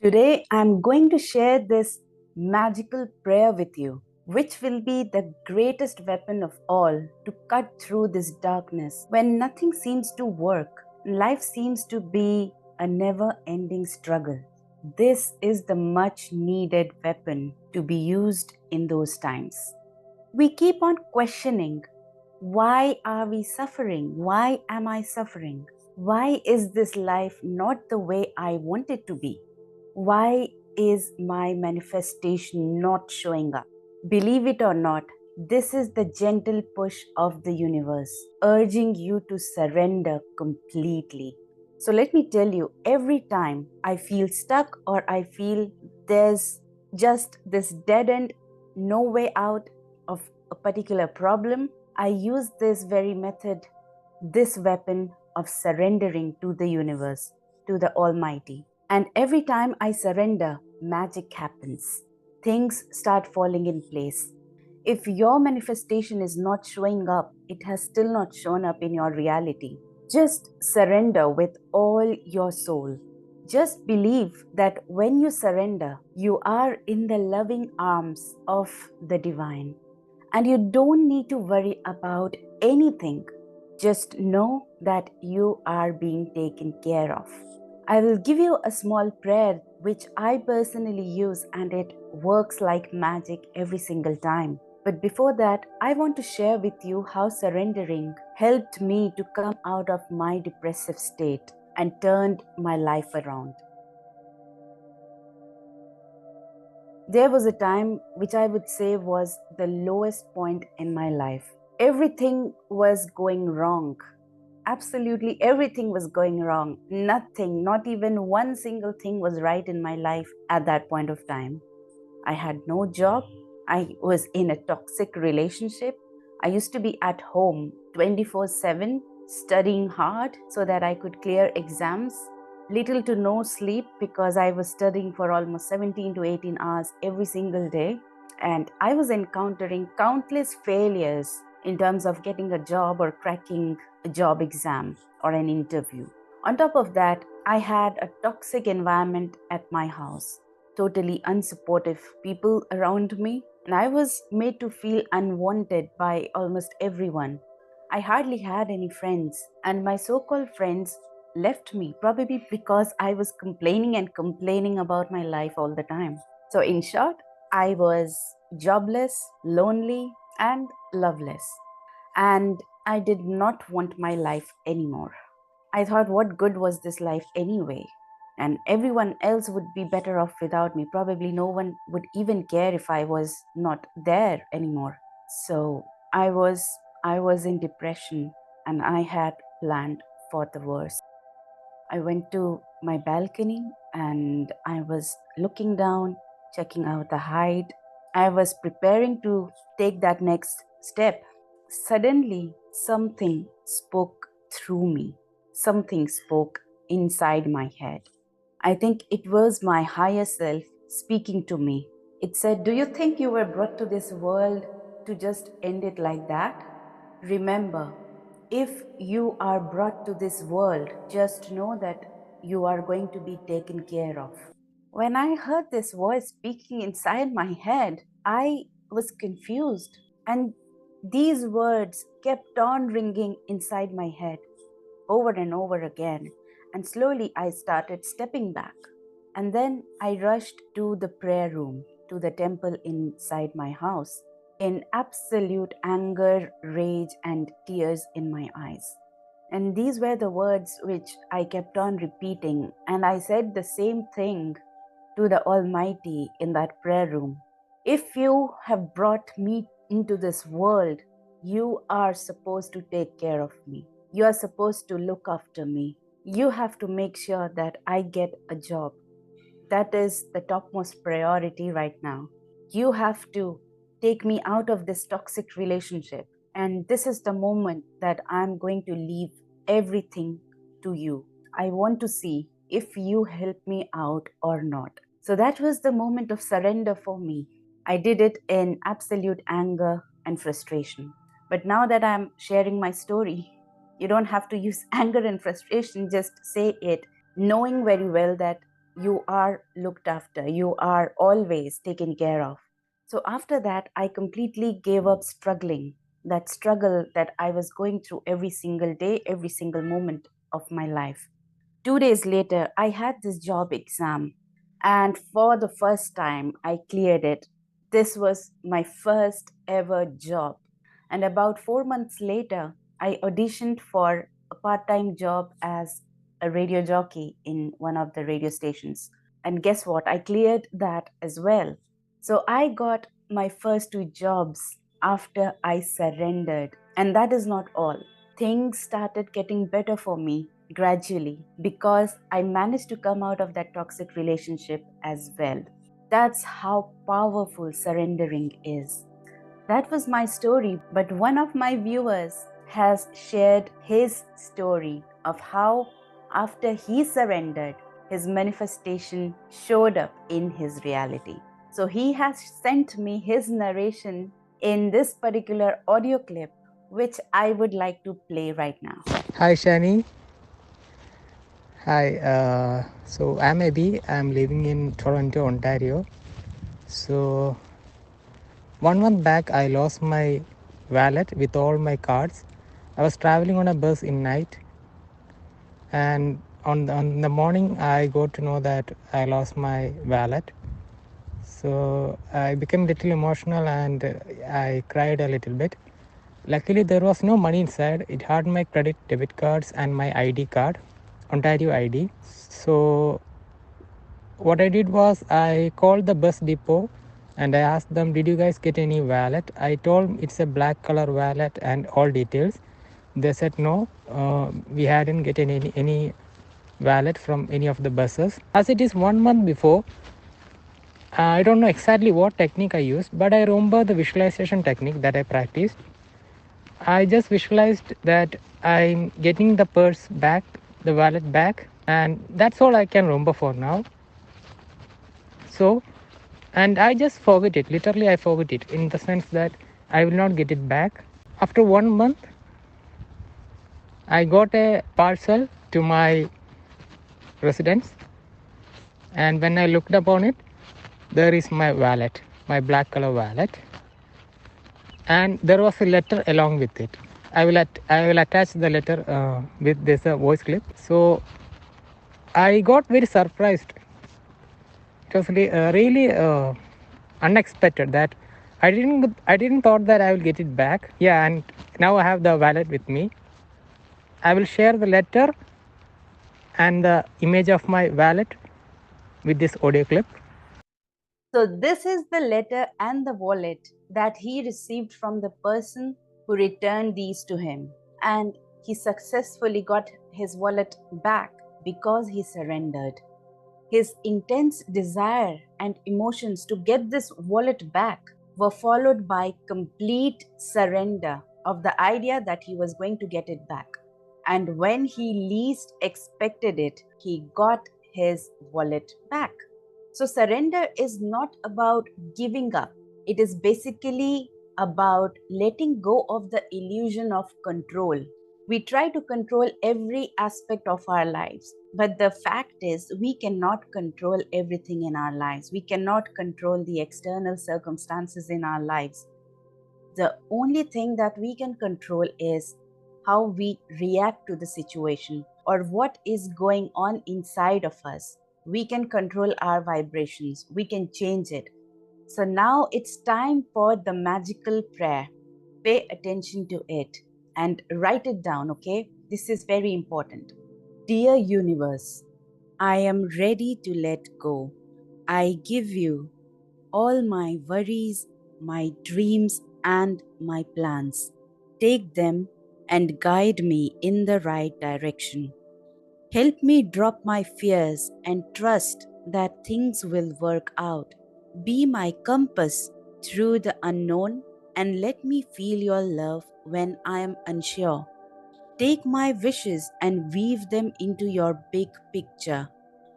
Today, I'm going to share this magical prayer with you, which will be the greatest weapon of all to cut through this darkness when nothing seems to work. Life seems to be a never ending struggle. This is the much needed weapon to be used in those times. We keep on questioning, why are we suffering? Why am I suffering? Why is this life not the way I want it to be? Why is my manifestation not showing up? Believe it or not, this is the gentle push of the universe, urging you to surrender completely. So let me tell you, every time I feel stuck or I feel there's just this dead end, no way out of a particular problem, I use this very method, this weapon of surrendering to the universe, to the Almighty. And every time I surrender, magic happens. Things start falling in place. If your manifestation is not showing up, it has still not shown up in your reality. Just surrender with all your soul. Just believe that when you surrender, you are in the loving arms of the divine. And you don't need to worry about anything. Just know that you are being taken care of. I will give you a small prayer which I personally use, and it works like magic every single time. But before that, I want to share with you how surrendering helped me to come out of my depressive state and turned my life around. There was a time which I would say was the lowest point in my life. Everything was going wrong. Absolutely everything was going wrong. Nothing, not even one single thing was right in my life at that point of time. I had no job. I was in a toxic relationship. I used to be at home 24/7, studying hard so that I could clear exams. Little to no sleep because I was studying for almost 17 to 18 hours every single day. And I was encountering countless failures in terms of getting a job or cracking a job exam or an interview. On top of that, I had a toxic environment at my house, totally unsupportive people around me, and I was made to feel unwanted by almost everyone. I hardly had any friends, and my so called friends left me probably because I was complaining and complaining about my life all the time. So, in short, I was jobless, lonely, and loveless. And I did not want my life anymore. I thought, what good was this life anyway? And everyone else would be better off without me. Probably no one would even care if I was not there anymore. So I was in depression, and I had planned for the worst. I went to my balcony and I was looking down, checking out the height. I was preparing to take that next step. Suddenly, something spoke through me. Something spoke inside my head. I think it was my higher self speaking to me. It said, "Do you think you were brought to this world to just end it like that? Remember, if you are brought to this world, just know that you are going to be taken care of." When I heard this voice speaking inside my head, I was confused. And these words kept on ringing inside my head over and over again. And slowly I started stepping back. And then I rushed to the prayer room, to the temple inside my house, in absolute anger, rage, and tears in my eyes. And these were the words which I kept on repeating. And I said the same thing to the Almighty in that prayer room. If you have brought me into this world, you are supposed to take care of me. You are supposed to look after me. You have to make sure that I get a job. That is the topmost priority right now. You have to take me out of this toxic relationship. And this is the moment that I'm going to leave everything to you. I want to see if you help me out or not. So that was the moment of surrender for me. I did it in absolute anger and frustration. But now that I'm sharing my story, you don't have to use anger and frustration, just say it, knowing very well that you are looked after, you are always taken care of. So after that, I completely gave up struggling, that struggle that I was going through every single day, every single moment of my life. 2 days later, I had this job exam, and for the first time, I cleared it. This was my first ever job. And about 4 months later, I auditioned for a part time job as a radio jockey in one of the radio stations. And guess what? I cleared that as well. So I got my first two jobs after I surrendered. And that is not all. Things started getting better for me gradually because I managed to come out of that toxic relationship as well. That's how powerful surrendering is. That was my story, but one of my viewers has shared his story of how, after he surrendered, his manifestation showed up in his reality. So he has sent me his narration in this particular audio clip, which I would like to play right now. Hi Shani. Hi. So I'm Abhi. I'm living in Toronto, Ontario. So 1 month back, I lost my wallet with all my cards. I was traveling on a bus in night, and on the morning, I got to know that I lost my wallet. So I became a little emotional and I cried a little bit. Luckily, there was no money inside. It had my credit, debit cards, and my ID card, Ontario ID. So what I did was I called the bus depot and I asked them, did you guys get any wallet? I told it's a black color wallet and all details. They said no, we hadn't get any wallet from any of the buses. As it is 1 month before, I don't know exactly what technique I used, but I remember the visualization technique that I practiced. I just visualized that I'm getting the purse back, the wallet back, and that's all I can remember for now. So, and I just forget it. Literally, I forget it in the sense that I will not get it back. After 1 month, I got a parcel to my residence, and when I looked upon it, there is my wallet, my black color wallet, and there was a letter along with it. I will attach the letter with this voice clip. So I got very surprised. It was really unexpected that I didn't thought that I will get it back. Yeah, and now I have the wallet with me. I will share the letter and the image of my wallet with this audio clip. So, this is the letter and the wallet that he received from the person who returned these to him. And he successfully got his wallet back because he surrendered. His intense desire and emotions to get this wallet back were followed by complete surrender of the idea that he was going to get it back. And when he least expected it, he got his wallet back. So, surrender is not about giving up, it is basically about letting go of the illusion of control. We try to control every aspect of our lives, but the fact is, we cannot control everything in our lives. We cannot control the external circumstances in our lives. The only thing that we can control is how we react to the situation or what is going on inside of us. We can control our vibrations, we can change it. So now it's time for the magical prayer. Pay attention to it and write it down, okay? This is very important. Dear universe, I am ready to let go. I give you all my worries, my dreams, and my plans. Take them and guide me in the right direction. Help me drop my fears and trust that things will work out. Be my compass through the unknown and let me feel your love when I am unsure. Take my wishes and weave them into your big picture.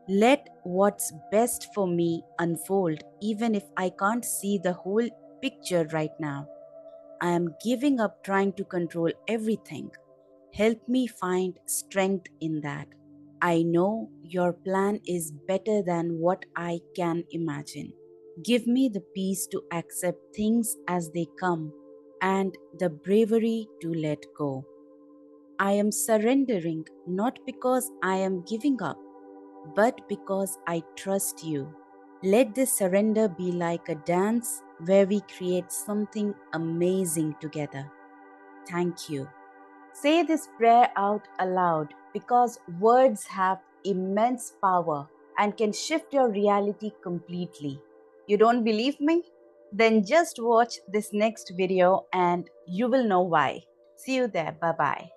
Let what's best for me unfold, even if I can't see the whole picture right now. I am giving up trying to control everything. Help me find strength in that. I know your plan is better than what I can imagine. Give me the peace to accept things as they come and the bravery to let go. I am surrendering not because I am giving up, but because I trust you. Let this surrender be like a dance where we create something amazing together. Thank you. Say this prayer out aloud because words have immense power and can shift your reality completely. You don't believe me? Then just watch this next video and you will know why. See you there. Bye bye.